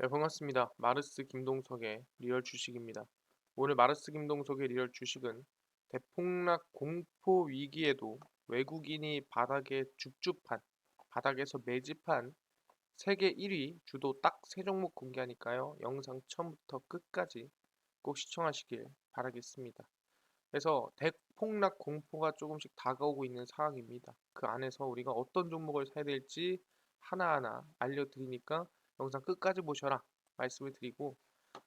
네, 반갑습니다. 마르스 김동석의 리얼 주식입니다. 오늘 마르스 김동석의 리얼 주식은 대폭락 공포 위기에도 외국인이 바닥에서 매집한 세계 1위 주도 딱 세 종목 공개하니까요. 영상 처음부터 끝까지 꼭 시청하시길 바라겠습니다. 그래서 대폭락 공포가 조금씩 다가오고 있는 상황입니다. 그 안에서 우리가 어떤 종목을 사야 될지 하나하나 알려드리니까 영상 끝까지 보셔라 말씀을 드리고,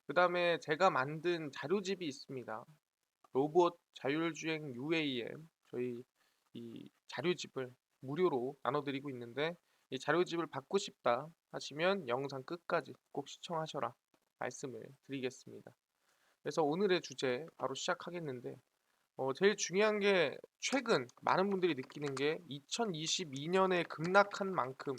그 다음에 제가 만든 자료집이 있습니다. 로봇 자율주행 UAM, 저희 이 자료집을 무료로 나눠드리고 있는데, 이 자료집을 받고 싶다 하시면 영상 끝까지 꼭 시청하셔라 말씀을 드리겠습니다. 그래서 오늘의 주제 바로 시작하겠는데, 제일 중요한 게 최근 많은 분들이 느끼는 게 2022년에 급락한 만큼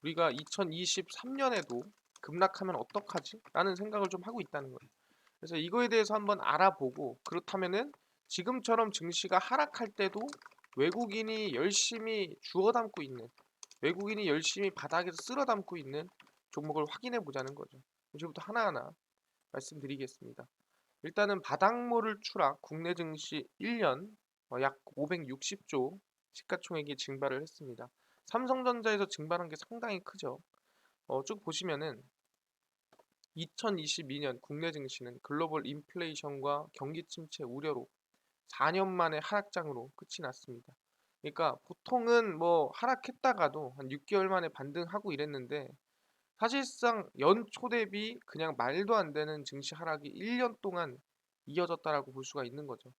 우리가 2023년에도 급락하면 어떡하지? 라는 생각을 좀 하고 있다는 거예요. 그래서 이거에 대해서 한번 알아보고, 그렇다면은 지금처럼 증시가 하락할 때도 외국인이 열심히 주워 담고 있는, 외국인이 열심히 바닥에서 쓸어 담고 있는 종목을 확인해 보자는 거죠. 지금부터 하나하나 말씀드리겠습니다. 일단은 바닥모를 추락, 국내 증시 1년 약 560조 시가총액이 증발을 했습니다. 삼성전자에서 증발한 게 상당히 크죠. 쭉 보시면은 2022년 국내 증시는 글로벌 인플레이션과 경기 침체 우려로 4년 만에 하락장으로 끝이 났습니다. 그러니까 보통은 뭐 하락했다가도 한 6개월 만에 반등하고 이랬는데, 사실상 연초 대비 그냥 말도 안 되는 증시 하락이 1년 동안 이어졌다라고 볼 수가 있는 거죠.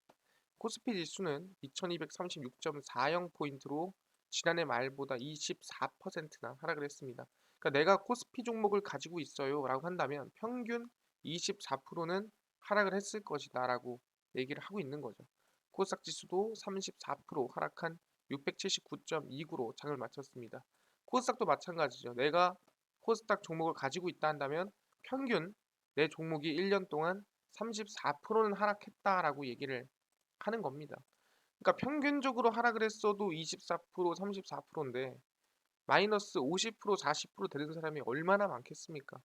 코스피 지수는 2236.40포인트로 지난해 말보다 24%나 하락을 했습니다. 그러니까 내가 코스피 종목을 가지고 있어요 라고 한다면 평균 24%는 하락을 했을 것이다 라고 얘기를 하고 있는 거죠. 코스닥 지수도 34% 하락한 679.29로 장을 마쳤습니다. 코스닥도 마찬가지죠. 내가 코스닥 종목을 가지고 있다 한다면 평균 내 종목이 1년 동안 34%는 하락했다라고 얘기를 하는 겁니다. 그러니까 평균적으로 하락을 했어도 24%, 34%인데 마이너스 50%, 40% 되는 사람이 얼마나 많겠습니까?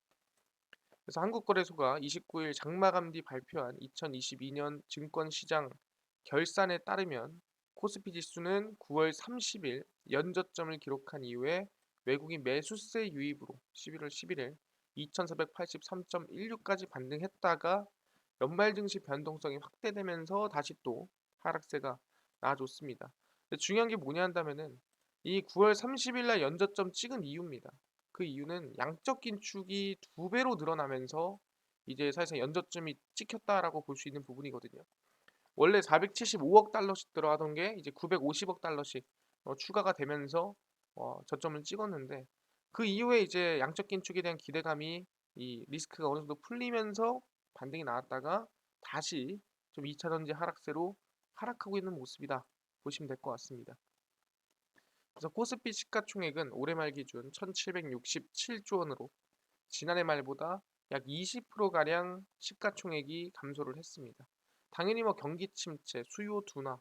그래서 한국거래소가 29일 장마감디 발표한 2022년 증권시장 결산에 따르면 코스피 지수는 9월 30일 연저점을 기록한 이후에 외국인 매수세 유입으로 11월 11일 2483.16까지 반등했다가 연말 증시 변동성이 확대되면서 다시 또 하락세가 나아졌습니다. 근데 중요한 게 뭐냐 한다면은 이 9월 30일 날 연저점 찍은 이유입니다. 그 이유는 양적 긴축이 두 배로 늘어나면서 이제 사실상 연저점이 찍혔다라고 볼 수 있는 부분이거든요. 원래 475억 달러씩 들어가던 게 이제 950억 달러씩 추가가 되면서 저점을 찍었는데, 그 이후에 이제 양적 긴축에 대한 기대감이, 이 리스크가 어느 정도 풀리면서 반등이 나왔다가 다시 좀 2차 전지 하락세로 하락하고 있는 모습이다 보시면 될 것 같습니다. 그래서 코스피 시가총액은 올해 말 기준 1767조 원으로 지난해 말보다 약 20%가량 시가총액이 감소를 했습니다. 당연히 뭐 경기 침체, 수요 둔화,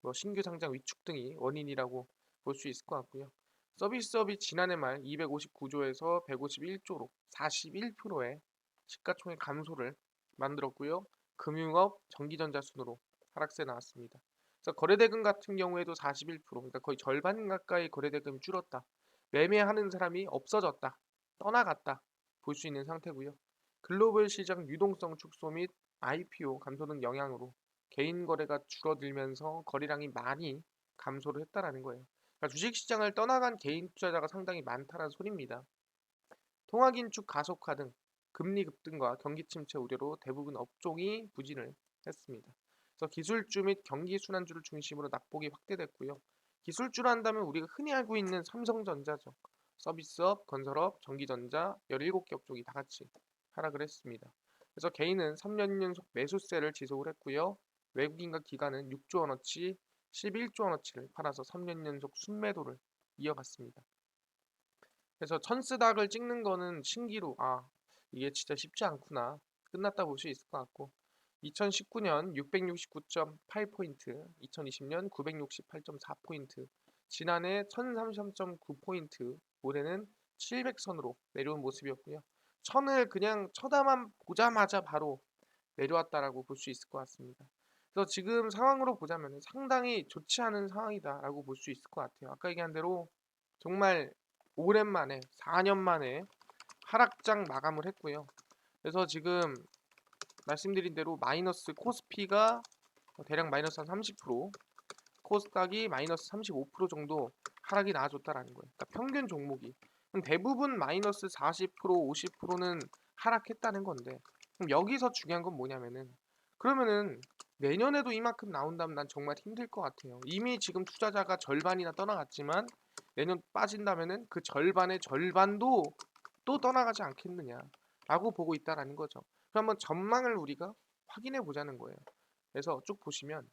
뭐 신규 상장 위축 등이 원인이라고 볼 수 있을 것 같고요. 서비스업이 지난해 말 259조에서 151조로 41%의 시가총액 감소를 만들었고요. 금융업, 전기전자 순으로 하락세 나왔습니다. 그래서 거래대금 같은 경우에도 41%, 그러니까 거의 절반 가까이 거래대금이 줄었다. 매매하는 사람이 없어졌다. 떠나갔다. 볼 수 있는 상태고요. 글로벌 시장 유동성 축소 및 IPO 감소 등 영향으로 개인 거래가 줄어들면서 거래량이 많이 감소를 했다라는 거예요. 그러니까 주식시장을 떠나간 개인 투자자가 상당히 많다는 소리입니다. 통화 긴축 가속화 등 금리 급등과 경기 침체 우려로 대부분 업종이 부진을 했습니다. 그래서 기술주 및 경기 순환주를 중심으로 낙폭이 확대됐고요. 기술주라 한다면 우리가 흔히 알고 있는 삼성전자죠. 서비스업, 건설업, 전기전자 17개 업종이 다 같이 하락을 했습니다. 그래서 개인은 3년 연속 매수세를 지속을 했고요. 외국인과 기관은 6조 원어치, 11조 원어치를 팔아서 3년 연속 순매도를 이어갔습니다. 그래서 천스닥을 찍는 거는 신기루, 이게 진짜 쉽지 않구나, 끝났다 볼 수 있을 것 같고, 2019년 669.8포인트, 2020년 968.4포인트, 지난해 1033.9포인트, 올해는 700선으로 내려온 모습이었고요. 천을 그냥 쳐다만 보자마자 바로 내려왔다라고 볼 수 있을 것 같습니다. 그래서 지금 상황으로 보자면 상당히 좋지 않은 상황이다라고 볼 수 있을 것 같아요. 아까 얘기한 대로 정말 오랜만에 4년 만에 하락장 마감을 했고요. 그래서 지금 말씀드린 대로 마이너스 코스피가 대략 마이너스 한 30%, 코스닥이 마이너스 35% 정도 하락이 나와줬다라는 거예요. 그러니까 평균 종목이 그럼 대부분 마이너스 40%, 50%는 하락했다는 건데 그럼 여기서 중요한 건 뭐냐면은 그러면은 내년에도 이만큼 나온다면 난 정말 힘들 것 같아요. 이미 지금 투자자가 절반이나 떠나갔지만 내년 빠진다면은 그 절반의 절반도 또 떠나가지 않겠느냐라고 보고 있다라는 거죠. 그럼 한번 전망을 우리가 확인해 보자는 거예요. 그래서 쭉 보시면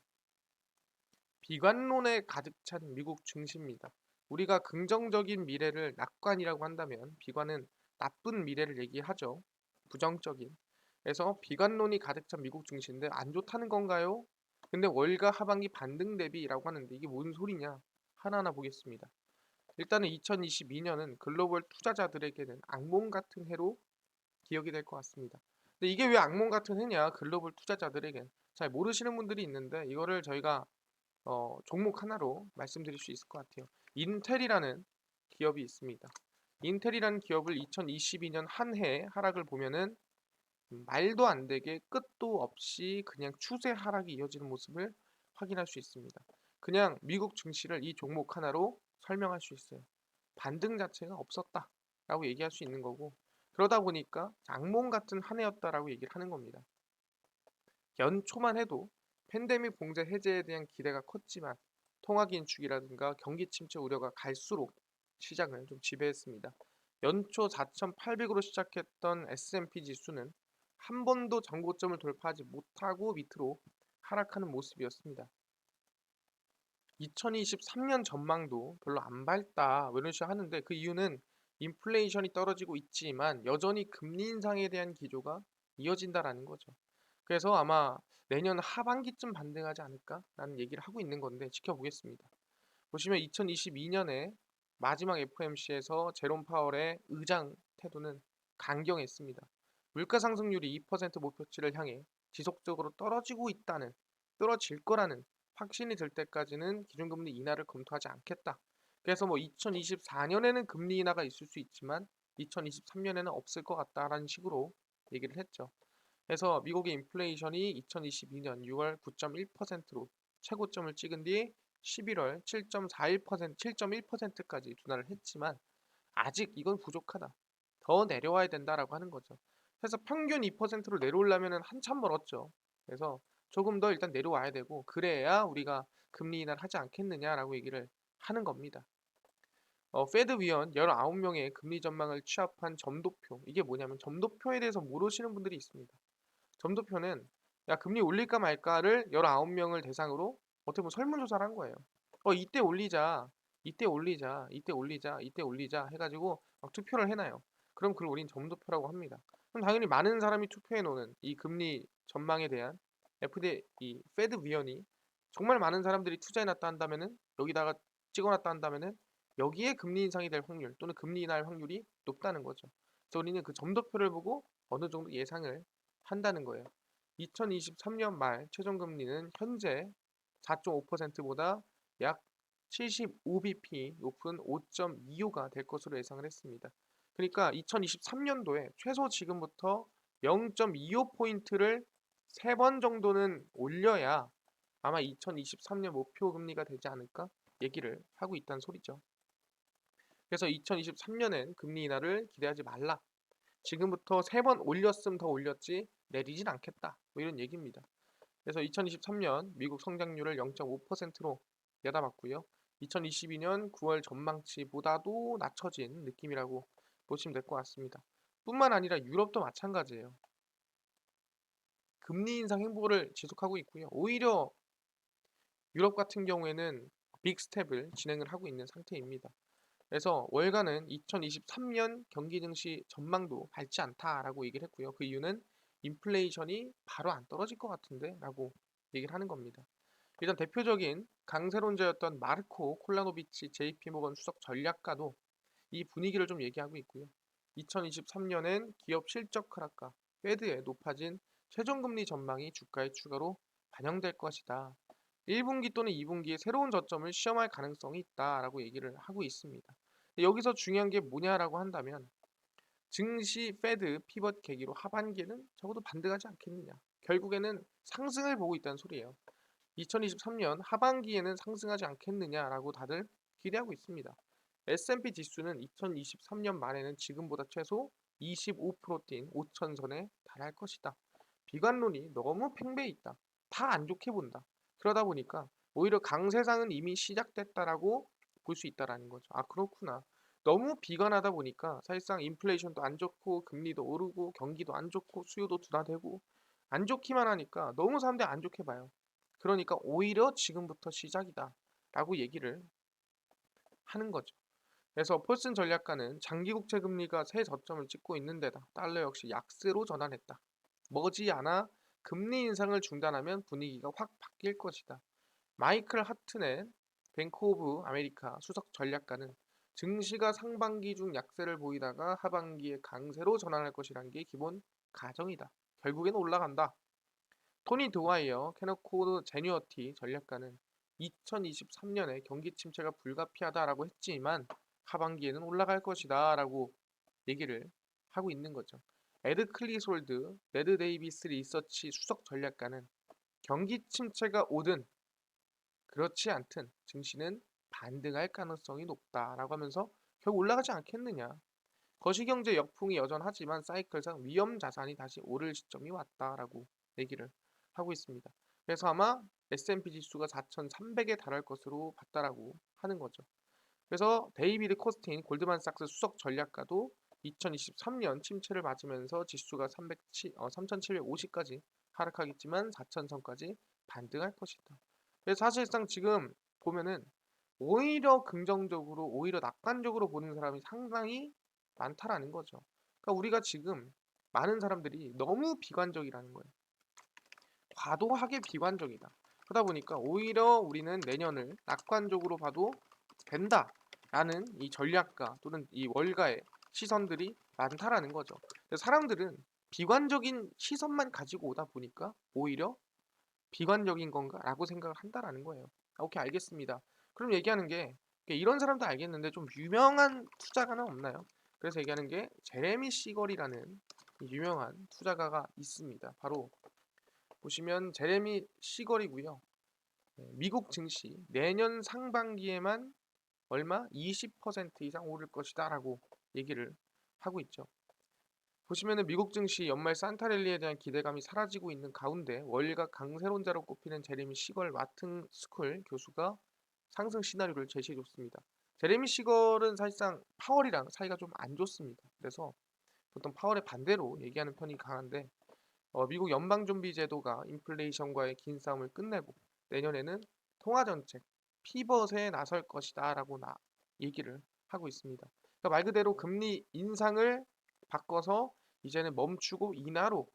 비관론에 가득 찬 미국 증시입니다. 우리가 긍정적인 미래를 낙관이라고 한다면 비관은 나쁜 미래를 얘기하죠. 부정적인. 그래서 비관론이 가득 찬 미국 증시인데 안 좋다는 건가요? 근데 월가 하반기 반등 대비라고 하는데 이게 뭔 소리냐? 하나하나 보겠습니다. 일단은 2022년은 글로벌 투자자들에게는 악몽 같은 해로 기억이 될 것 같습니다. 근데 이게 왜 악몽 같은 해냐? 글로벌 투자자들에겐 잘 모르시는 분들이 있는데 이거를 저희가 종목 하나로 말씀드릴 수 있을 것 같아요. 인텔이라는 기업이 있습니다. 인텔이라는 기업을 2022년 한 해 하락을 보면은 말도 안 되게 끝도 없이 그냥 추세 하락이 이어지는 모습을 확인할 수 있습니다. 그냥 미국 증시를 이 종목 하나로 설명할 수 있어요. 반등 자체가 없었다라고 얘기할 수 있는 거고 그러다 보니까 악몽 같은 한 해였다라고 얘기를 하는 겁니다. 연초만 해도 팬데믹 봉쇄 해제에 대한 기대가 컸지만 통화 긴축이라든가 경기 침체 우려가 갈수록 시장을 좀 지배했습니다. 연초 4,800으로 시작했던 S&P 지수는 한 번도 전고점을 돌파하지 못하고 밑으로 하락하는 모습이었습니다. 2023년 전망도 별로 안 밝다 이런 식으로 하는데 그 이유는 인플레이션이 떨어지고 있지만 여전히 금리 인상에 대한 기조가 이어진다라는 거죠. 그래서 아마 내년 하반기쯤 반등하지 않을까라는 얘기를 하고 있는 건데 지켜보겠습니다. 보시면 2022년에 마지막 FOMC에서 제롬 파월의 의장 태도는 강경했습니다. 물가 상승률이 2% 목표치를 향해 지속적으로 떨어질 거라는 확신이 들 때까지는 기준금리 인하를 검토하지 않겠다. 그래서 뭐 2024년에는 금리 인하가 있을 수 있지만 2023년에는 없을 것 같다라는 식으로 얘기를 했죠. 그래서 미국의 인플레이션이 2022년 6월 9.1%로 최고점을 찍은 뒤 11월 7.41%, 7.1%까지 둔화를 했지만 아직 이건 부족하다. 더 내려와야 된다라고 하는 거죠. 그래서 평균 2%로 내려오려면 한참 멀었죠. 그래서 조금 더 일단 내려와야 되고 그래야 우리가 금리 인하를 하지 않겠느냐라고 얘기를 하는 겁니다. 페드 위원 19명의 금리 전망을 취합한 점도표. 이게 뭐냐면 점도표에 대해서 모르시는 분들이 있습니다. 점도표는 야 금리 올릴까 말까를 19명을 대상으로 어떻게 보면 설문조사를 한 거예요. 이때 올리자, 이때 올리자, 이때 올리자, 이때 올리자 해가지고 막 투표를 해놔요. 그럼 그걸 우린 점도표라고 합니다. 그럼 당연히 많은 사람이 투표해 놓은 이 금리 전망에 대한 이 페드 위원이 정말 많은 사람들이 투자해놨다 한다면은 여기다가 찍어놨다 한다면은 여기에 금리 인상이 될 확률 또는 금리 인하할 확률이 높다는 거죠. 그래서 우리는 그 점도표를 보고 어느 정도 예상을 한다는 거예요. 2023년 말 최종금리는 현재 4.5%보다 약 75bp 높은 5.25가 될 것으로 예상을 했습니다. 그러니까 2023년도에 최소 지금부터 0.25포인트를 3번 정도는 올려야 아마 2023년 목표 금리가 되지 않을까 얘기를 하고 있다는 소리죠. 그래서 2023년엔 금리 인하를 기대하지 말라. 지금부터 3번 올렸으면 더 올렸지 내리진 않겠다. 뭐 이런 얘기입니다. 그래서 2023년 미국 성장률을 0.5%로 내다봤고요. 2022년 9월 전망치보다도 낮춰진 느낌이라고 보시면 될 것 같습니다. 뿐만 아니라 유럽도 마찬가지예요. 금리 인상 행보를 지속하고 있고요. 오히려 유럽 같은 경우에는 빅 스텝을 진행을 하고 있는 상태입니다. 그래서 월가는 2023년 경기 증시 전망도 밝지 않다라고 얘기를 했고요. 그 이유는 인플레이션이 바로 안 떨어질 것 같은데 라고 얘기를 하는 겁니다. 일단 대표적인 강세론자였던 마르코 콜라노비치 JP모건 수석 전략가도 이 분위기를 좀 얘기하고 있고요. 2023년엔 기업 실적 하락과 페드의 높아진 최종금리 전망이 주가에 추가로 반영될 것이다. 1분기 또는 2분기에 새로운 저점을 시험할 가능성이 있다라고 얘기를 하고 있습니다. 여기서 중요한 게 뭐냐라고 한다면 증시 페드 피벗 계기로 하반기에는 적어도 반등하지 않겠느냐. 결국에는 상승을 보고 있다는 소리예요. 2023년 하반기에는 상승하지 않겠느냐라고 다들 기대하고 있습니다. S&P 지수는 2023년 말에는 지금보다 최소 25% 뛴 5천선에 달할 것이다. 비관론이 너무 팽배해 있다. 다 안 좋게 본다. 그러다 보니까 오히려 강세상은 이미 시작됐다라고 볼 수 있다라는 거죠. 아, 그렇구나. 너무 비관하다 보니까 사실상 인플레이션도 안 좋고 금리도 오르고 경기도 안 좋고 수요도 둔화되고 안 좋기만 하니까 너무 사람들이 안 좋게 봐요. 그러니까 오히려 지금부터 시작이다 라고 얘기를 하는 거죠. 그래서 폴슨 전략가는 장기 국채 금리가 새 저점을 찍고 있는 데다 달러 역시 약세로 전환했다. 머지않아 금리 인상을 중단하면 분위기가 확 바뀔 것이다. 마이클 하트넷 뱅크 오브 아메리카 수석 전략가는 증시가 상반기 중 약세를 보이다가 하반기에 강세로 전환할 것이라는 게 기본 가정이다. 결국엔 올라간다. 토니 드와이어 캐너코드 제뉴어티 전략가는 2023년에 경기 침체가 불가피하다라고 했지만 하반기에는 올라갈 것이다 라고 얘기를 하고 있는 거죠. 에드 클리솔드 레드 데이비스 리서치 수석 전략가는 경기 침체가 오든 그렇지 않든 증시는 반등할 가능성이 높다라고 하면서 결국 올라가지 않겠느냐. 거시경제 역풍이 여전하지만 사이클상 위험 자산이 다시 오를 시점이 왔다라고 얘기를 하고 있습니다. 그래서 아마 S&P 지수가 4,300에 달할 것으로 봤다라고 하는 거죠. 그래서 데이비드 코스틴 골드만삭스 수석 전략가도 2023년 침체를 맞으면서 지수가 3,750까지 하락하겠지만 4,000선까지 반등할 것이다. 그래서 사실상 지금 보면은 오히려 긍정적으로 오히려 낙관적으로 보는 사람이 상당히 많다라는 거죠. 그러니까 우리가 지금 많은 사람들이 너무 비관적이라는 거예요. 과도하게 비관적이다. 그러다 보니까 오히려 우리는 내년을 낙관적으로 봐도 된다라는 이 전략가 또는 이 월가의 시선들이 많다라는 거죠. 사람들은 비관적인 시선만 가지고 오다 보니까 오히려 비관적인 건가라고 생각을 한다라는 거예요. 오케이, 알겠습니다. 그럼 얘기하는 게 이런 사람도 알겠는데 좀 유명한 투자가는 없나요? 그래서 얘기하는 게 제레미 시걸이라는 유명한 투자가가 있습니다. 바로 보시면 제레미 시걸이고요. 미국 증시 내년 상반기에만 얼마 20% 이상 오를 것이다라고 얘기를 하고 있죠. 보시면은 미국 증시 연말 산타랠리에 대한 기대감이 사라지고 있는 가운데 월가 강세론자로 꼽히는 제레미 시걸 와튼 스쿨 교수가 상승 시나리오를 제시해줬습니다. 제레미 시걸은 사실상 파월이랑 사이가 좀 안 좋습니다. 그래서 보통 파월의 반대로 얘기하는 편이 강한데 미국 연방준비제도가 인플레이션과의 긴 싸움을 끝내고 내년에는 통화정책 피벗에 나설 것이다라고 얘기를 하고 있습니다. 그러니까 말 그대로 금리 인상을 바꿔서 이제는 멈추고 인하로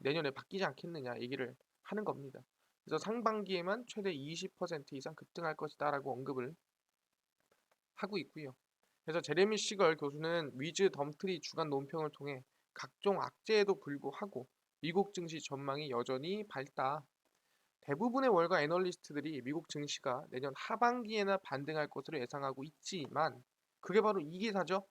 내년에 바뀌지 않겠느냐 얘기를 하는 겁니다. 그래서 상반기에만 최대 20% 이상 급등할 것이다라고 언급을 하고 있고요. 그래서 제레미 시걸 교수는 위즈 덤트리 주간 논평을 통해 각종 악재에도 불구하고 미국 증시 전망이 여전히 밝다. 대부분의 월가 애널리스트들이 미국 증시가 내년 하반기에나 반등할 것으로 예상하고 있지만 그게 바로 이 기사죠.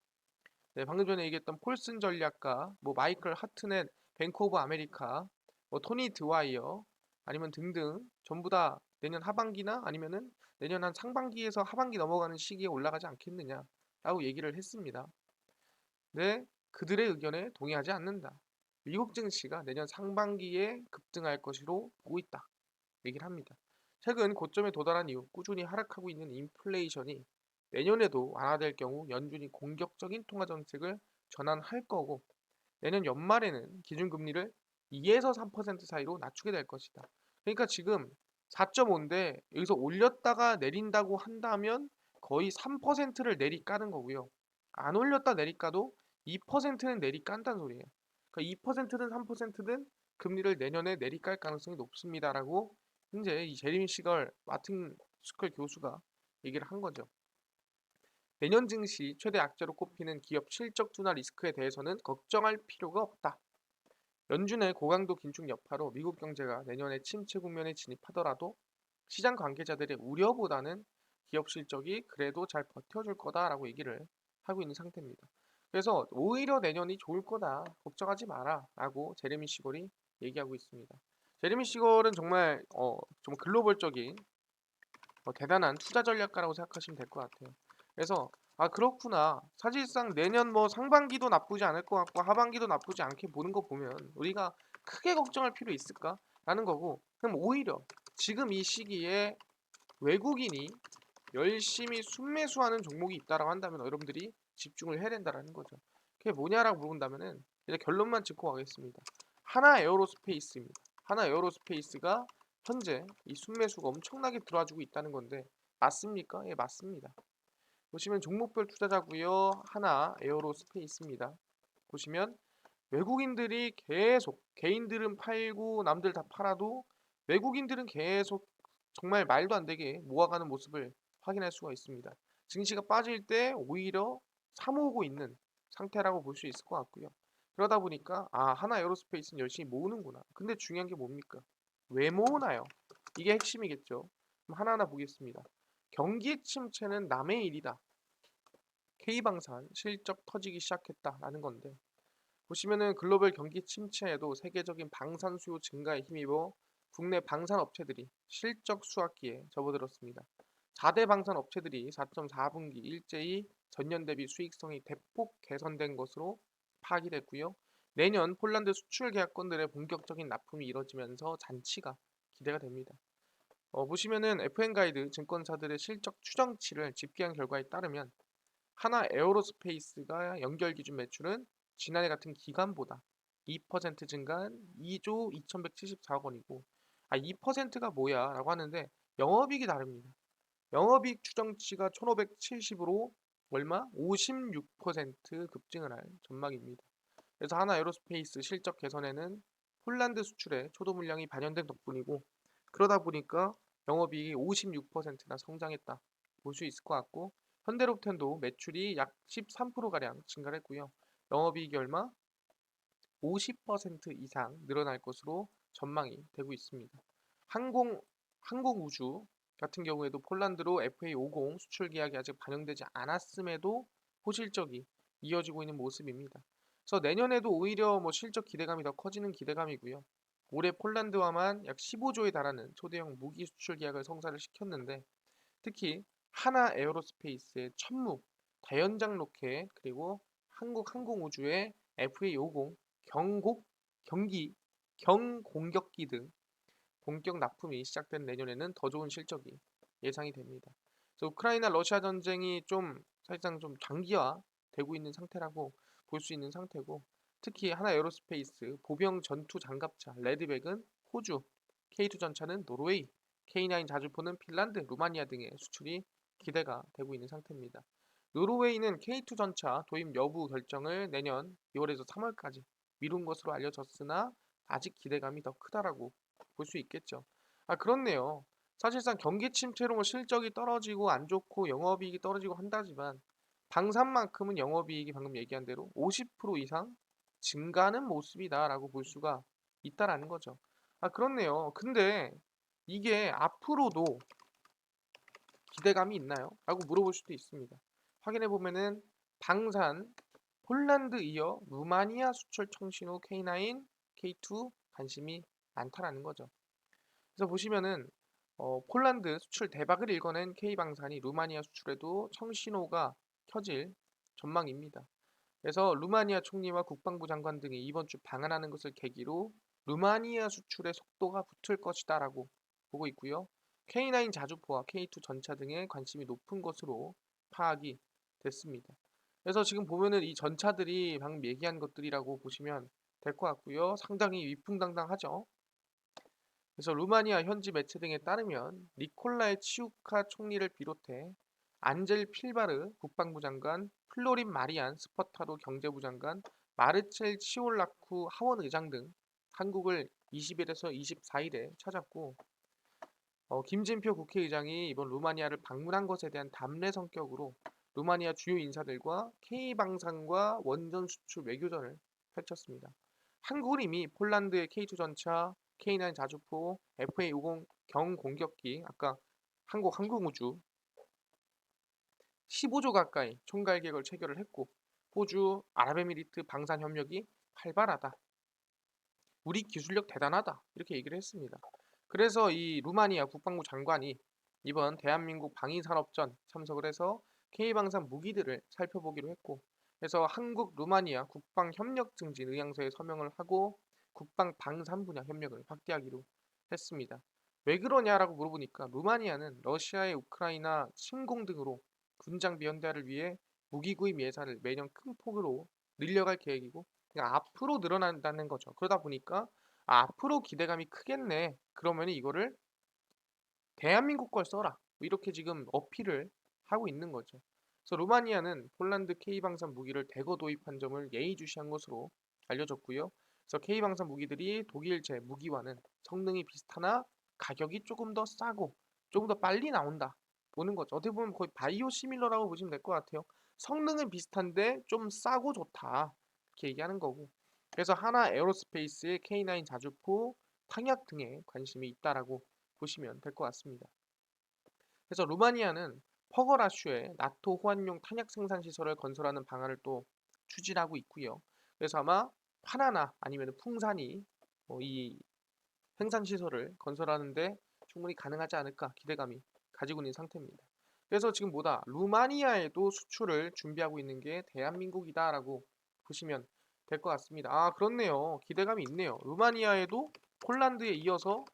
네, 방금 전에 얘기했던 폴슨 전략가, 뭐 마이클 하트넷, 뱅크 오브 아메리카, 뭐 토니 드와이어 아니면 등등 전부 다 내년 하반기나 아니면은 내년 한 상반기에서 하반기 넘어가는 시기에 올라가지 않겠느냐라고 얘기를 했습니다. 네, 그들의 의견에 동의하지 않는다. 미국 증시가 내년 상반기에 급등할 것으로 보고 있다. 얘기를 합니다. 최근 고점에 도달한 이후 꾸준히 하락하고 있는 인플레이션이 내년에도 완화될 경우 연준이 공격적인 통화 정책을 전환할 거고 내년 연말에는 기준금리를 2에서 3% 사이로 낮추게 될 것이다. 그러니까 지금 4.5인데 여기서 올렸다가 내린다고 한다면 거의 3%를 내리까는 거고요. 안 올렸다 내리까도 2%는 내리깐다는 소리예요. 그러니까 2%든 3%든 금리를 내년에 내리깔 가능성이 높습니다라고 현재 이 제리미 시걸 마틴 스컬 교수가 얘기를 한 거죠. 내년 증시 최대 악재로 꼽히는 기업 실적 둔화 리스크에 대해서는 걱정할 필요가 없다. 연준의 고강도 긴축 여파로 미국 경제가 내년에 침체 국면에 진입하더라도 시장 관계자들의 우려보다는 기업 실적이 그래도 잘 버텨줄 거다라고 얘기를 하고 있는 상태입니다. 그래서 오히려 내년이 좋을 거다. 걱정하지 마라. 라고 제레미 시걸이 얘기하고 있습니다. 제레미 시걸은 정말 글로벌적인 대단한 투자 전략가라고 생각하시면 될 것 같아요. 그래서 아 그렇구나. 사실상 내년 뭐 상반기도 나쁘지 않을 것 같고 하반기도 나쁘지 않게 보는 거 보면 우리가 크게 걱정할 필요 있을까? 라는 거고 그럼 오히려 지금 이 시기에 외국인이 열심히 순매수하는 종목이 있다라고 한다면 여러분들이 집중을 해야 된다라는 거죠. 그게 뭐냐라고 물어본다면은 이제 결론만 짚고 가겠습니다. 하나 에어로스페이스입니다. 하나 에어로스페이스가 현재 이 순매수가 엄청나게 들어와주고 있다는 건데 맞습니까? 예, 맞습니다. 보시면 종목별 투자자고요. 하나 에어로스페이스입니다. 보시면 외국인들이 계속 개인들은 팔고 남들 다 팔아도 외국인들은 계속 정말 말도 안 되게 모아가는 모습을 확인할 수가 있습니다. 증시가 빠질 때 오히려 사모으고 있는 상태라고 볼 수 있을 것 같고요. 그러다 보니까 아 하나 에어로스페이스는 열심히 모으는구나. 근데 중요한 게 뭡니까? 왜 모으나요? 이게 핵심이겠죠. 그럼 하나하나 보겠습니다. 경기 침체는 남의 일이다. K방산 실적 터지기 시작했다라는 건데 보시면은 글로벌 경기 침체에도 세계적인 방산 수요 증가에 힘입어 국내 방산 업체들이 실적 수확기에 접어들었습니다. 4대 방산 업체들이 4.4분기 일제히 전년 대비 수익성이 대폭 개선된 것으로 파악이 됐고요. 내년 폴란드 수출 계약건들의 본격적인 납품이 이뤄지면서 잔치가 기대가 됩니다. 보시면은 FN 가이드 증권사들의 실적 추정치를 집계한 결과에 따르면 하나 에어로스페이스가 연결 기준 매출은 지난해 같은 기간보다 2% 증가한 2조 2174억 원이고 2%가 뭐야 라고 하는데 영업이익이 다릅니다. 영업이익 추정치가 1570으로 얼마? 56% 급증을 할 전망입니다. 그래서 하나 에어로스페이스 실적 개선에는 폴란드 수출의 초도 물량이 반영된 덕분이고 그러다 보니까 영업이익이 56%나 성장했다 볼 수 있을 것 같고 현대로템도 매출이 약 13%가량 증가를 했고요. 영업이익이 얼마? 50% 이상 늘어날 것으로 전망이 되고 있습니다. 항공우주 같은 경우에도 폴란드로 FA50 수출 계약이 아직 반영되지 않았음에도 호실적이 이어지고 있는 모습입니다. 그래서 내년에도 오히려 실적 기대감이 더 커지는 기대감이고요. 올해 폴란드와만 약 15조에 달하는 초대형 무기 수출 계약을 성사를 시켰는데 특히 하나 에어로스페이스의 천무, 다연장 로켓 그리고 한국항공우주의 FA50 경곡 경기 경공격기 등 본격 납품이 시작된 내년에는 더 좋은 실적이 예상이 됩니다. 그래서 우크라이나 러시아 전쟁이 좀 사실상 좀 장기화되고 있는 상태라고 볼 수 있는 상태고 특히 하나 에어로스페이스 보병 전투 장갑차 레드백은 호주, K2 전차는 노르웨이, K9 자주포는 핀란드, 루마니아 등의 수출이 기대가 되고 있는 상태입니다. 노르웨이는 K2 전차 도입 여부 결정을 내년 2월에서 3월까지 미룬 것으로 알려졌으나 아직 기대감이 더 크다라고 볼 수 있겠죠. 아 그렇네요. 사실상 경기 침체로 실적이 떨어지고 안 좋고 영업이익이 떨어지고 한다지만 방산만큼은 영업이익이 방금 얘기한 대로 50% 이상 증가하는 모습이다라고 볼 수가 있다라는 거죠. 아 그렇네요. 근데 이게 앞으로도 기대감이 있나요? 라고 물어볼 수도 있습니다. 확인해 보면은 방산, 폴란드 이어 루마니아 수출 청신호 K9, K2 관심이 많다라는 거죠. 그래서 보시면은 폴란드 수출 대박을 일궈낸 K방산이 루마니아 수출에도 청신호가 켜질 전망입니다. 그래서 루마니아 총리와 국방부 장관 등이 이번 주 방한하는 것을 계기로 루마니아 수출의 속도가 붙을 것이다라고 보고 있고요. K9 자주포와 K2 전차 등의 관심이 높은 것으로 파악이 됐습니다. 그래서 지금 보면은 이 전차들이 방금 얘기한 것들이라고 보시면 될 것 같고요. 상당히 위풍당당하죠. 그래서 루마니아 현지 매체 등에 따르면 니콜라의 치우카 총리를 비롯해 안젤 필바르 국방부 장관, 플로린 마리안 스퍼타로 경제부 장관, 마르첼 치올라쿠 하원 의장 등 한국을 20일에서 24일에 찾았고 김진표 국회의장이 이번 루마니아를 방문한 것에 대한 담례 성격으로 루마니아 주요 인사들과 K방산과 원전 수출 외교전을 펼쳤습니다. 한국은 이미 폴란드의 K2 전차, K9 자주포, FA50 경공격기, 아까 한국 항공우주 15조 가까이 총괄 계획을 체결을 했고, 호주, 아랍에미리트 방산 협력이 활발하다. 우리 기술력 대단하다. 이렇게 얘기를 했습니다. 그래서 이 루마니아 국방부 장관이 이번 대한민국 방위산업전 참석을 해서 K방산 무기들을 살펴보기로 했고, 그래서 한국 루마니아 국방 협력 증진 의향서에 서명을 하고 국방 방산 분야 협력을 확대하기로 했습니다. 왜 그러냐라고 물어보니까 루마니아는 러시아의 우크라이나 침공 등으로 군장비 현대화를 위해 무기 구입 예산을 매년 큰 폭으로 늘려갈 계획이고, 그러니까 앞으로 늘어난다는 거죠. 그러다 보니까 앞으로 기대감이 크겠네. 그러면 이거를 대한민국 걸 써라. 뭐 이렇게 지금 어필을 하고 있는 거죠. 그래서 루마니아는 폴란드 K방산 무기를 대거 도입한 점을 예의주시한 것으로 알려졌고요. 그래서 K방산 무기들이 독일제 무기와는 성능이 비슷하나 가격이 조금 더 싸고 조금 더 빨리 나온다. 보는 거죠. 어떻게 보면 거의 바이오 시밀러라고 보시면 될 것 같아요. 성능은 비슷한데 좀 싸고 좋다. 이렇게 얘기하는 거고. 그래서 하나 에어로스페이스의 K9 자주포, 탕약 등에 관심이 있다라고 보시면 될 것 같습니다. 그래서 루마니아는 퍼거라슈에 나토 호환용 탄약 생산 시설을 건설하는 방안을 또 추진하고 있고요. 그래서 아마 파나나 아니면 풍산이 이 생산 시설을 건설하는데 충분히 가능하지 않을까 기대감이 가지고 있는 상태입니다. 그래서 지금 뭐다? 루마니아에도 수출을 준비하고 있는 게 대한민국이다라고 보시면 될 것 같습니다. 아, 그렇네요. 기대감이 있네요. 루마니아에도 폴란드에 이어서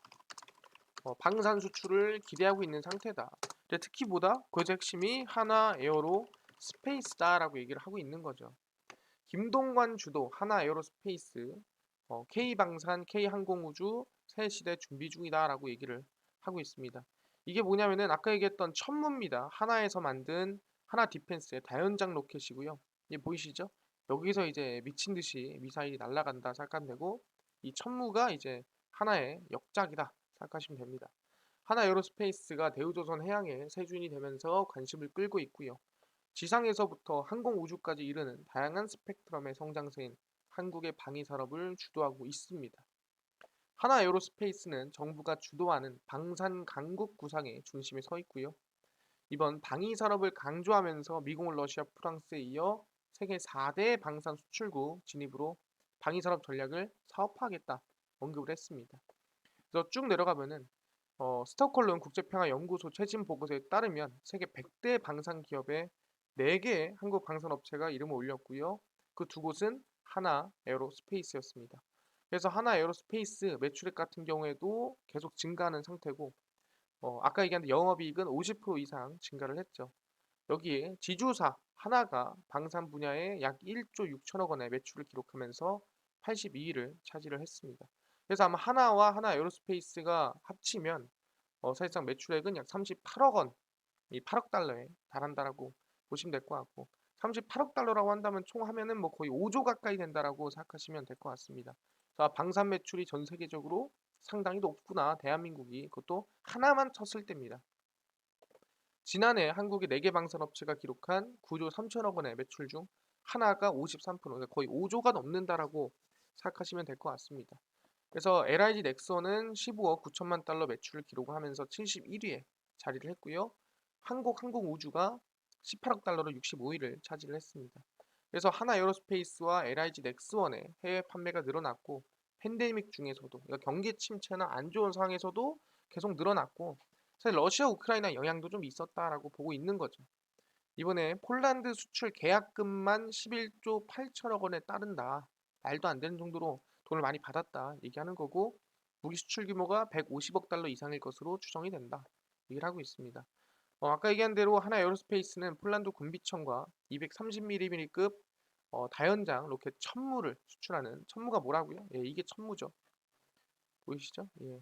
방산 수출을 기대하고 있는 상태다. 근데 특히 보다 그 핵심이 하나 에어로 스페이스다라고 얘기를 하고 있는 거죠. 김동관 주도 하나 에어로스페이스, K방산, K항공우주 새 시대 준비 중이다라고 얘기를 하고 있습니다. 이게 뭐냐면은 아까 얘기했던 천무입니다. 하나에서 만든 하나 디펜스의 다연장 로켓이고요. 이게 보이시죠? 여기서 이제 미친 듯이 미사일이 날아간다 생각하면 되고, 이 천무가 이제 하나의 역작이다 생각하시면 됩니다. 하나 에어로스페이스가 대우조선 해양의 세준이 되면서 관심을 끌고 있고요. 지상에서부터 항공우주까지 이르는 다양한 스펙트럼의 성장세인 한국의 방위 산업을 주도하고 있습니다. 하나 에어로스페이스는 정부가 주도하는 방산 강국 구상의 중심에 서 있고요. 이번 방위 산업을 강조하면서 미국, 러시아, 프랑스에 이어 세계 4대 방산 수출국 진입으로 방위 산업 전략을 사업화하겠다 언급을 했습니다. 그래서 쭉 내려가면은 스톡홀름 국제평화연구소 최신 보고서에 따르면 세계 100대 방산 기업의 4개의 한국 방산업체가 이름을 올렸고요. 그 두 곳은 하나 에어로스페이스였습니다. 그래서 하나 에어로스페이스 매출액 같은 경우에도 계속 증가하는 상태고, 아까 얘기한 영업이익은 50% 이상 증가를 했죠. 여기에 지주사 하나가 방산 분야에 약 1조 6천억 원의 매출을 기록하면서 82위를 차지를 했습니다. 그래서 아마 하나와 하나 에어로스페이스가 합치면 사실상 매출액은 약 38억 원, 이 8억 달러에 달한다라고 보시면 될 것 같고, 38억 달러라고 한다면 총 하면은 뭐 거의 5조 가까이 된다라고 생각하시면 될 것 같습니다. 자, 방산 매출이 전 세계적으로 상당히 높구나. 대한민국이 그것도 하나만 쳤을 때입니다. 지난해 한국의 4개 방산업체가 기록한 9조 3천억 원의 매출 중 하나가 53%, 그러니까 거의 5조가 넘는다라고 생각하시면 될 것 같습니다. 그래서 LIG 넥슨은 15억 9천만 달러 매출을 기록하면서 71위에 자리를 했고요. 한국항공우주가 18억 달러로 65위를 차지를 했습니다. 그래서 하나 에어로스페이스와 LIG 넥스원의 해외 판매가 늘어났고, 팬데믹 중에서도, 그러니까 경기 침체나 안 좋은 상황에서도 계속 늘어났고, 사실 러시아 우크라이나 영향도 좀 있었다라고 보고 있는 거죠. 이번에 폴란드 수출 계약금만 11조 8천억 원에 따른다. 말도 안 되는 정도로 돈을 많이 받았다 얘기하는 거고, 무기 수출 규모가 150억 달러 이상일 것으로 추정이 된다 얘기를 하고 있습니다. 아까 얘기한 대로 하나 에어로스페이스는 폴란드 군비청과 230mm급 다연장 로켓 천무를 수출하는, 천무가 뭐라고요? 예, 이게 천무죠. 보이시죠? 예,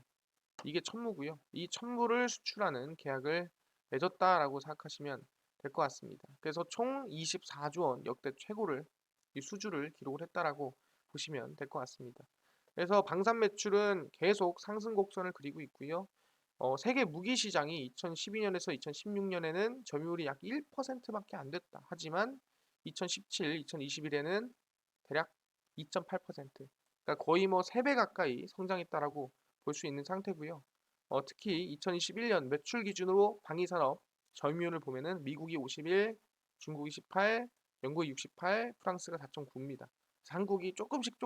이게 천무고요. 이 천무를 수출하는 계약을 맺었다라고 생각하시면 될 것 같습니다. 그래서 총 24조 원 역대 최고를 이 수주를 기록을 했다라고 보시면 될 것 같습니다. 그래서 방산 매출은 계속 상승 곡선을 그리고 있고요. 세계 무기 시장이 2012년에서 2016년에는 점유율이 약 1%밖에 안 됐다. 하지만 2017, 2021에는 대략 2.8%. 그러니까 거의 뭐 3배 가까이 성장했다라고 볼 수 있는 상태고요. 특히 2021년 매출 기준으로 방위 산업 점유율을 보면은 미국이 51, 중국이 18, 영국이 68, 프랑스가 4.9입니다. 한국이 조금씩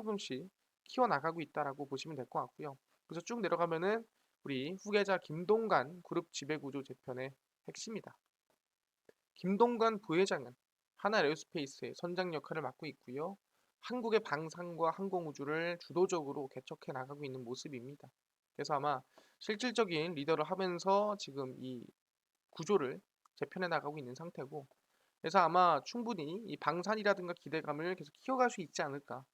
키워나가고 있다라고 보시면 될 것 같고요. 그래서 쭉 내려가면은 우리 후계자 김동관 그룹 지배구조 재편의 핵심이다. 김동관 부회장은 하나에어스페이스의 선장 역할을 맡고 있고요. 한국의 방산과 항공우주를 주도적으로 개척해 나가고 있는 모습입니다. 그래서 아마 실질적인 리더를 하면서 지금 이 구조를 재편해 나가고 있는 상태고, 그래서 아마 충분히 이 방산이라든가 기대감을 계속 키워갈 수 있지 않을까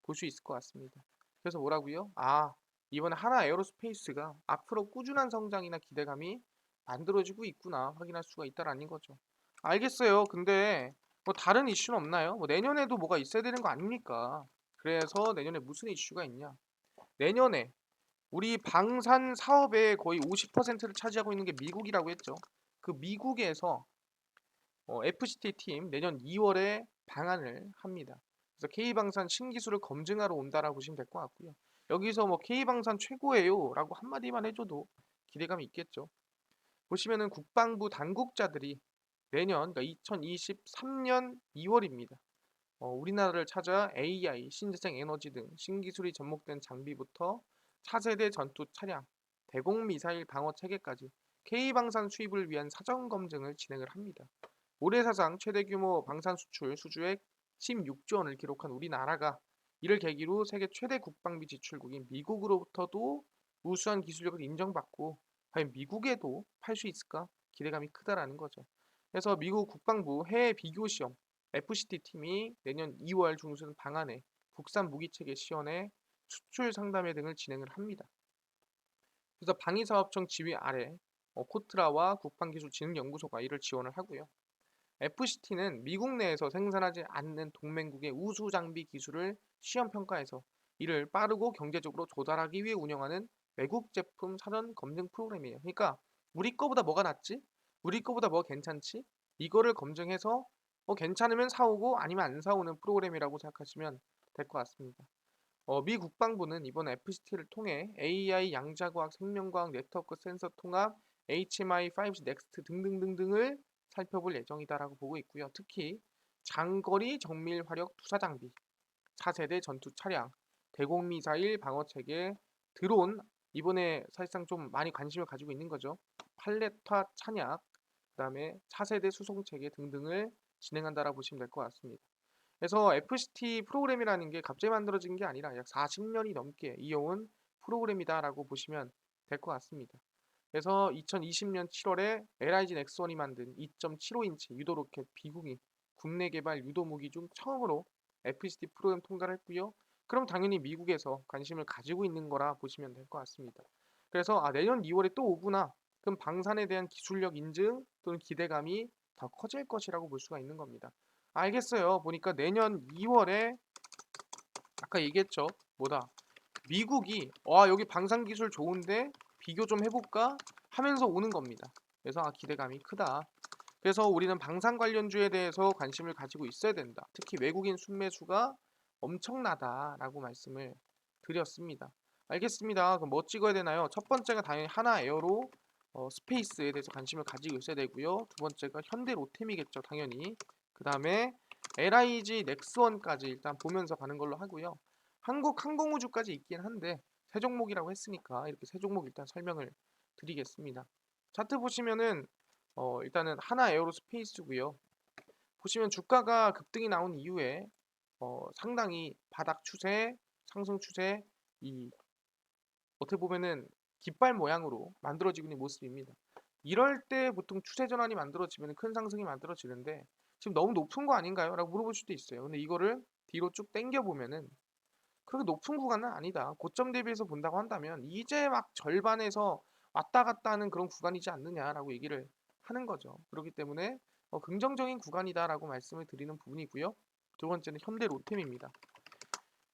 볼 수 있을 것 같습니다. 그래서 뭐라고요? 이번에 하나 에어로스페이스가 앞으로 꾸준한 성장이나 기대감이 만들어지고 있구나 확인할 수가 있다라는 거죠. 알겠어요. 근데 뭐 다른 이슈는 없나요? 뭐 내년에도 뭐가 있어야 되는 거 아닙니까? 그래서 내년에 무슨 이슈가 있냐? 내년에 우리 방산 사업의 거의 50%를 차지하고 있는 게 미국이라고 했죠. 그 미국에서 FCT 팀 내년 2월에 방한을 합니다. 그래서 K방산 신기술을 검증하러 온다라고 보시면 될 것 같고요. 여기서 뭐 K방산 최고예요라고 한마디만 해줘도 기대감이 있겠죠. 보시면은 국방부 당국자들이 내년 그러니까 2023년 2월입니다. 우리나라를 찾아 AI, 신재생 에너지 등 신기술이 접목된 장비부터 차세대 전투 차량, 대공 미사일 방어 체계까지 K방산 수입을 위한 사전 검증을 진행을 합니다. 올해 사상 최대 규모 방산 수출 수주액 16조 원을 기록한 우리나라가 이를 계기로 세계 최대 국방비 지출국인 미국으로부터도 우수한 기술력을 인정받고 과연 미국에도 팔 수 있을까 기대감이 크다라는 거죠. 그래서 미국 국방부 해외 비교 시험 FCT 팀이 내년 2월 중순 방한해 국산 무기체계 시연에 수출 상담회 등을 진행을 합니다. 그래서 방위사업청 지휘 아래 코트라와 국방기술진흥연구소가 이를 지원을 하고요. FCT는 미국 내에서 생산하지 않는 동맹국의 우수 장비 기술을 시험 평가해서 이를 빠르고 경제적으로 조달하기 위해 운영하는 외국 제품 사전 검증 프로그램이에요. 그러니까 우리 거보다 뭐가 낫지? 우리 거보다 뭐가 괜찮지? 이거를 검증해서 괜찮으면 사오고 아니면 안 사오는 프로그램이라고 생각하시면 될 것 같습니다. 미 국방부는 이번 FCT를 통해 AI, 양자과학, 생명과학, 네트워크 센서 통합, HMI, 5G 넥스트 등등등등을 살펴볼 예정이다라고 보고 있고요. 특히 장거리 정밀 화력 투사 장비, 차세대 전투 차량, 대공 미사일 방어 체계, 드론 이번에 사실상 좀 많이 관심을 가지고 있는 거죠. 팔레타 찬약, 그다음에 차세대 수송 체계 등등을 진행한다라고 보시면 될 것 같습니다. 그래서 FCT 프로그램이라는 게 갑자기 만들어진 게 아니라 약 40년이 넘게 이어온 프로그램이다라고 보시면 될 것 같습니다. 그래서 2020년 7월에 LIG 넥스원이 만든 2.75인치 유도 로켓 비공이 국내 개발 유도 무기 중 처음으로 FCT 프로그램 통과를 했고요. 그럼 당연히 미국에서 관심을 가지고 있는 거라 보시면 될 것 같습니다. 그래서 내년 2월에 또 오구나. 그럼 방산에 대한 기술력 인증 또는 기대감이 더 커질 것이라고 볼 수가 있는 겁니다. 알겠어요. 보니까 내년 2월에 아까 얘기했죠. 뭐다? 미국이 여기 방산 기술 좋은데 비교 좀 해볼까 하면서 오는 겁니다. 그래서 기대감이 크다. 그래서 우리는 방산 관련주에 대해서 관심을 가지고 있어야 된다. 특히 외국인 순매수가 엄청나다라고 말씀을 드렸습니다. 알겠습니다. 그럼 뭐 찍어야 되나요? 첫 번째가 당연히 하나 에어로 스페이스에 대해서 관심을 가지고 있어야 되고요. 두 번째가 현대 로템이겠죠, 당연히. 그 다음에 LIG 넥스원까지 일단 보면서 가는 걸로 하고요. 한국 항공우주까지 있긴 한데 세 종목이라고 했으니까 이렇게 세 종목 일단 설명을 드리겠습니다. 차트 보시면은 일단은 하나 에어로스페이스고요. 보시면 주가가 급등이 나온 이후에 상당히 바닥 추세, 상승 추세, 이 어떻게 보면은 깃발 모양으로 만들어지고 있는 모습입니다. 이럴 때 보통 추세 전환이 만들어지면 큰 상승이 만들어지는데 지금 너무 높은 거 아닌가요? 라고 물어볼 수도 있어요. 근데 이거를 뒤로 쭉 당겨 보면은 그렇게 높은 구간은 아니다. 고점 대비해서 본다고 한다면 이제 막 절반에서 왔다 갔다 하는 그런 구간이지 않느냐라고 얘기를 하는 거죠. 그렇기 때문에 긍정적인 구간이다라고 말씀을 드리는 부분이고요. 두 번째는 현대 로템입니다.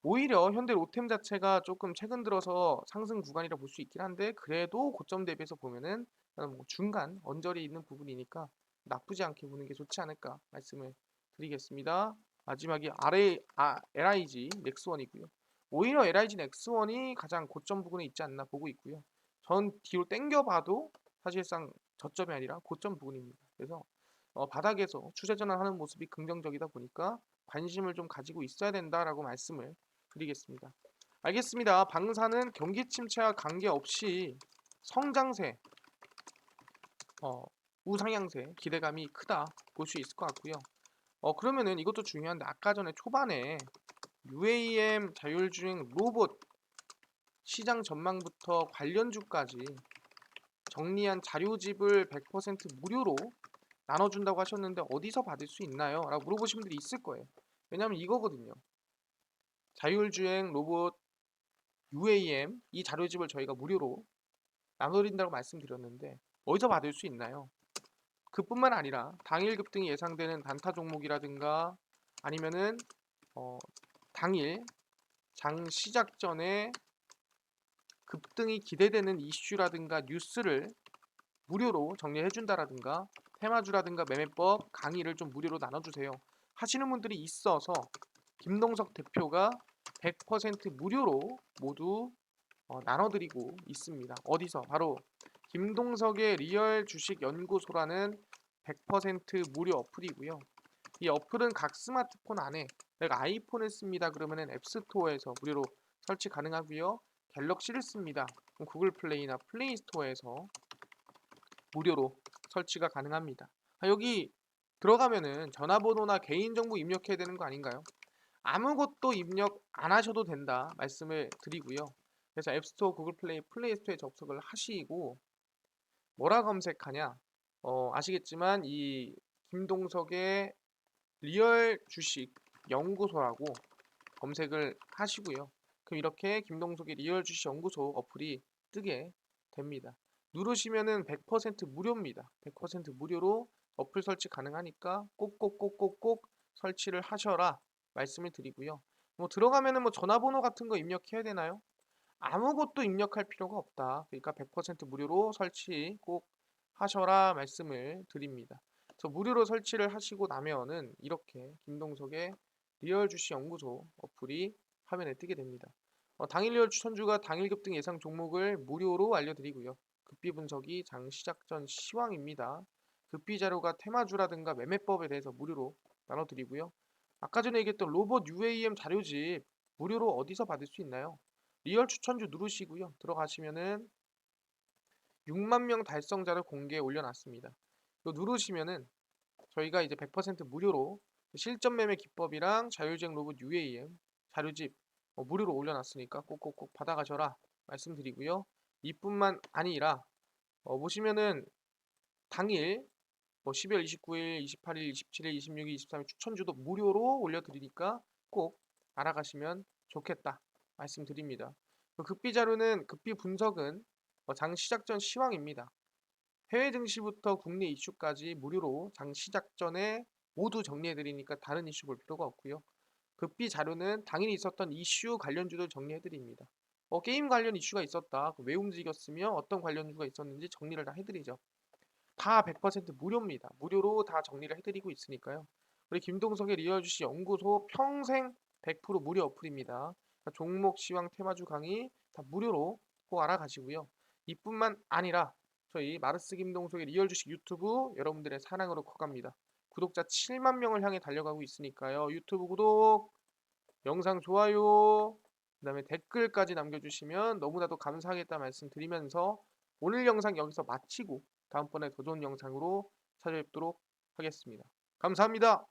오히려 현대 로템 자체가 조금 최근 들어서 상승 구간이라 볼 수 있긴 한데 그래도 고점 대비해서 보면은 뭐 중간 언저리 있는 부분이니까 나쁘지 않게 보는 게 좋지 않을까 말씀을 드리겠습니다. 마지막이 LIG 넥스원이고요. 오히려 LIG 넥스원이 가장 고점 부근에 있지 않나 보고 있고요. 전 뒤로 당겨봐도 사실상 저점이 아니라 고점 부근입니다. 그래서 바닥에서 추세 전환하는 모습이 긍정적이다 보니까 관심을 좀 가지고 있어야 된다라고 말씀을 드리겠습니다. 알겠습니다. 방사는 경기 침체와 관계없이 성장세, 어, 우상향세 기대감이 크다 볼 수 있을 것 같고요. 그러면은 이것도 중요한데 아까 전에 초반에 UAM 자율주행 로봇 시장 전망부터 관련주까지 정리한 자료집을 100% 무료로 나눠준다고 하셨는데 어디서 받을 수 있나요? 라고 물어보신 분들이 있을 거예요. 왜냐하면 이거거든요. 자율주행 로봇 UAM 이 자료집을 저희가 무료로 나눠드린다고 말씀드렸는데 어디서 받을 수 있나요? 그뿐만 아니라 당일 급등이 예상되는 단타 종목이라든가 아니면은 어, 당일 장 시작 전에 급등이 기대되는 이슈라든가 뉴스를 무료로 정리해준다라든가 테마주라든가 매매법 강의를 좀 무료로 나눠주세요 하시는 분들이 있어서 김동석 대표가 100% 무료로 모두 나눠드리고 있습니다. 어디서? 바로 김동석의 리얼 주식 연구소라는 100% 무료 어플이고요. 이 어플은 각 스마트폰 안에 내가 아이폰을 씁니다. 그러면은 앱스토어에서 무료로 설치 가능하고요. 갤럭시를 씁니다. 그럼 구글 플레이나 플레이 스토어에서 무료로 설치가 가능합니다. 여기 들어가면은 전화번호나 개인정보 입력해야 되는 거 아닌가요? 아무것도 입력 안 하셔도 된다 말씀을 드리고요. 그래서 앱스토어, 구글 플레이, 플레이 스토어에 접속을 하시고 뭐라 검색하냐? 아시겠지만 이 김동석의 리얼 주식 연구소라고 검색을 하시고요. 그럼 이렇게 김동석의 리얼 주식 연구소 어플이 뜨게 됩니다. 누르시면은 100% 무료입니다. 100% 무료로 어플 설치 가능하니까 꼭꼭꼭꼭꼭 설치를 하셔라 말씀을 드리고요. 뭐 들어가면은 뭐 전화번호 같은 거 입력해야 되나요? 아무것도 입력할 필요가 없다. 그러니까 100% 무료로 설치 꼭 하셔라 말씀을 드립니다. 그래서 무료로 설치를 하시고 나면은 이렇게 김동석의 리얼 주식 연구소 어플이 화면에 뜨게 됩니다. 당일 리얼 추천주가 당일 급등 예상 종목을 무료로 알려드리고요. 급비 분석이 장 시작 전 시황입니다. 급비 자료가 테마주라든가 매매법에 대해서 무료로 나눠드리고요. 아까 전에 얘기했던 로봇 UAM 자료집 무료로 어디서 받을 수 있나요? 리얼 추천주 누르시고요. 들어가시면은 6만 명 달성자를 공개에 올려놨습니다. 이거 누르시면은 저희가 이제 100% 무료로 실전 매매 기법이랑 자율주행 로봇 UAM 자료집 무료로 올려놨으니까 꼭꼭꼭 받아가셔라 말씀드리고요. 이뿐만 아니라 보시면은 당일 12월 29일, 28일, 27일, 26일, 23일 추천주도 무료로 올려드리니까 꼭 알아가시면 좋겠다 말씀드립니다. 급비 자료는 급비 분석은 장 시작 전 시황입니다. 해외 증시부터 국내 이슈까지 무료로 장 시작 전에 모두 정리해드리니까 다른 이슈 볼 필요가 없고요. 급비 자료는 당일에 있었던 이슈 관련주들 정리해드립니다. 게임 관련 이슈가 있었다. 왜 움직였으며 어떤 관련주가 있었는지 정리를 다 해드리죠. 다 100% 무료입니다. 무료로 다 정리를 해드리고 있으니까요. 우리 김동석의 리얼 주식 연구소 평생 100% 무료 어플입니다. 종목, 시황, 테마주 강의 다 무료로 꼭 알아가시고요. 이뿐만 아니라 저희 마르스 김동석의 리얼 주식 유튜브 여러분들의 사랑으로 커갑니다. 구독자 7만 명을 향해 달려가고 있으니까요. 유튜브 구독, 영상 좋아요, 그다음에 댓글까지 남겨주시면 너무나도 감사하겠다 말씀드리면서 오늘 영상 여기서 마치고 다음번에 더 좋은 영상으로 찾아뵙도록 하겠습니다. 감사합니다.